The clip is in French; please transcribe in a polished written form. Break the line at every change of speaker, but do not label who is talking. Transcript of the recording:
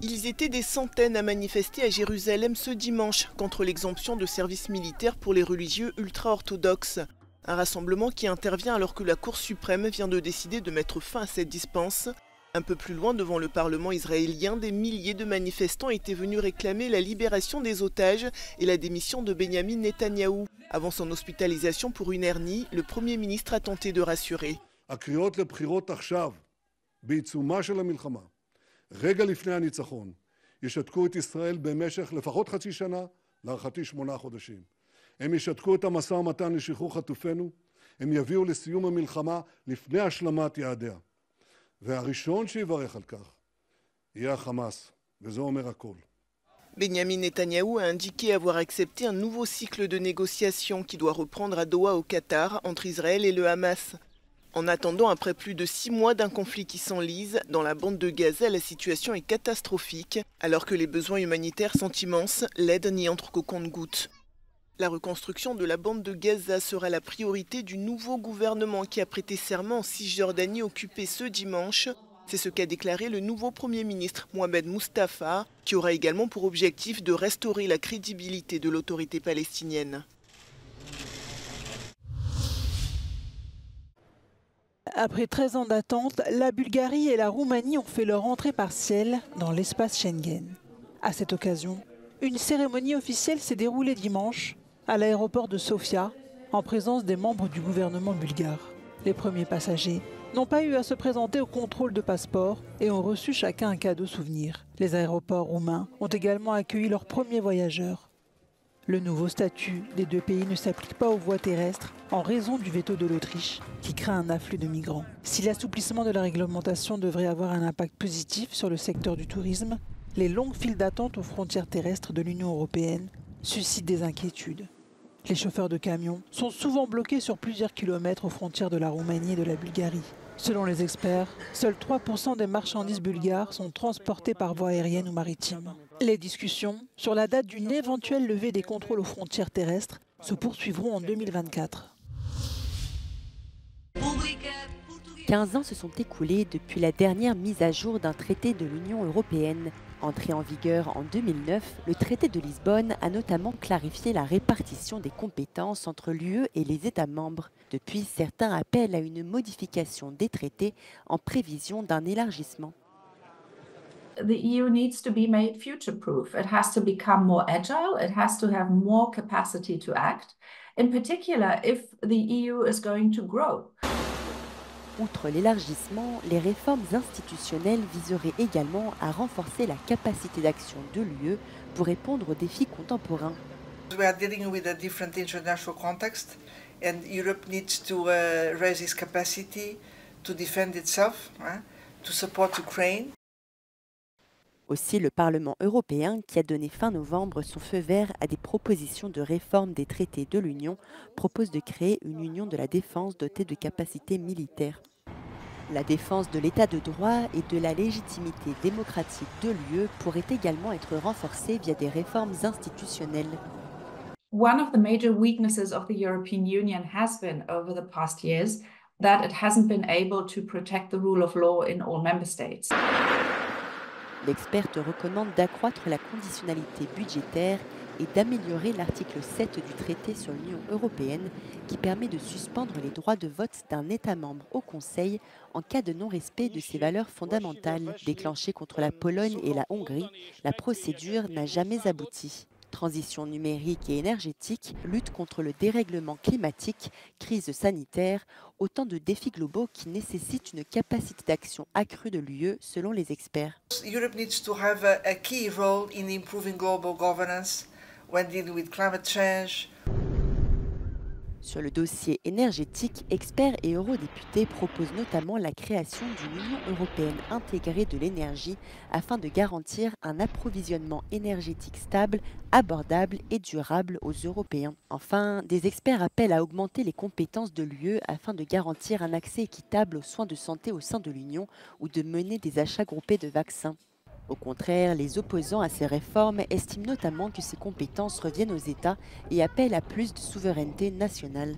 Ils étaient des centaines à manifester à Jérusalem ce dimanche contre l'exemption de service militaire pour les religieux ultra-orthodoxes. Un rassemblement qui intervient alors que la Cour suprême vient de décider de mettre fin à cette dispense. Un peu plus loin, devant le Parlement israélien, des milliers de manifestants étaient venus réclamer la libération des otages et la démission de Benjamin Netanyahou. Avant son hospitalisation pour une hernie, le Premier ministre a tenté de rassurer.
רגע לפני הניצחון, ישתקו את ישראל במשך לפחות חצי שנה, להערכתי 8 חודשים. הם ישתקו את המשא ומתן לשחרור חטופינו, הם יביאו לסיום המלחמה לפני השלמת יעדיה. והראשון שיברך על כך יהיה החמאס, וזה אומר הכל.
Benjamin Netanyahou a indiqué avoir accepté un nouveau cycle de négociations qui doit reprendre à Doha au Qatar entre Israël et le Hamas. En attendant, après plus de 6 mois d'un conflit qui s'enlise, dans la bande de Gaza, la situation est catastrophique. Alors que les besoins humanitaires sont immenses, l'aide n'y entre qu'au compte-gouttes. La reconstruction de la bande de Gaza sera la priorité du nouveau gouvernement qui a prêté serment en Cisjordanie occupée ce dimanche. C'est ce qu'a déclaré le nouveau Premier ministre Mohamed Mustafa, qui aura également pour objectif de restaurer la crédibilité de l'autorité palestinienne.
Après 13 ans d'attente, la Bulgarie et la Roumanie ont fait leur entrée partielle dans l'espace Schengen. À cette occasion, une cérémonie officielle s'est déroulée dimanche à l'aéroport de Sofia, en présence des membres du gouvernement bulgare. Les premiers passagers n'ont pas eu à se présenter au contrôle de passeport et ont reçu chacun un cadeau souvenir. Les aéroports roumains ont également accueilli leurs premiers voyageurs. Le nouveau statut des deux pays ne s'applique pas aux voies terrestres en raison du veto de l'Autriche qui craint un afflux de migrants. Si l'assouplissement de la réglementation devrait avoir un impact positif sur le secteur du tourisme, les longues files d'attente aux frontières terrestres de l'Union européenne suscitent des inquiétudes. Les chauffeurs de camions sont souvent bloqués sur plusieurs kilomètres aux frontières de la Roumanie et de la Bulgarie. Selon les experts, seuls 3% des marchandises bulgares sont transportées par voie aérienne ou maritime. Les discussions sur la date d'une éventuelle levée des contrôles aux frontières terrestres se poursuivront en 2024.
15 ans se sont écoulés depuis la dernière mise à jour d'un traité de l'Union européenne. Entré en vigueur en 2009, le traité de Lisbonne a notamment clarifié la répartition des compétences entre l'UE et les États membres. Depuis, certains appellent à une modification des traités en prévision d'un élargissement.
The EU needs to be made future-proof. It has to become more agile. It has to have more capacity to act, in particular if the EU is going to grow.
Outre l'élargissement, les réformes institutionnelles viseraient également à renforcer la capacité d'action de l'UE pour répondre aux défis contemporains.
We are dealing with a different international context, and Europe needs to raise its capacity to defend itself, to support Ukraine.
Aussi, le Parlement européen, qui a donné fin novembre son feu vert à des propositions de réforme des traités de l'Union, propose de créer une union de la défense dotée de capacités militaires. La défense de l'état de droit et de la légitimité démocratique de l'UE pourrait également être renforcée via des réformes institutionnelles.
One of the major weaknesses of the European Union has been over the past years that it hasn't been able to protect the rule of law in all member states.
L'experte recommande d'accroître la conditionnalité budgétaire et d'améliorer l'article 7 du traité sur l'Union européenne qui permet de suspendre les droits de vote d'un État membre au Conseil en cas de non-respect de ses valeurs fondamentales. Déclenchée contre la Pologne et la Hongrie, la procédure n'a jamais abouti. Transition numérique et énergétique, lutte contre le dérèglement climatique, crise sanitaire, autant de défis globaux qui nécessitent une capacité d'action accrue de l'UE selon les experts.
Europe needs to have a key role in improving global governance when dealing with climate change.
Sur le dossier énergétique, experts et eurodéputés proposent notamment la création d'une Union européenne intégrée de l'énergie afin de garantir un approvisionnement énergétique stable, abordable et durable aux Européens. Enfin, des experts appellent à augmenter les compétences de l'UE afin de garantir un accès équitable aux soins de santé au sein de l'Union ou de mener des achats groupés de vaccins. Au contraire, les opposants à ces réformes estiment notamment que ces compétences reviennent aux États et appellent à plus de souveraineté nationale.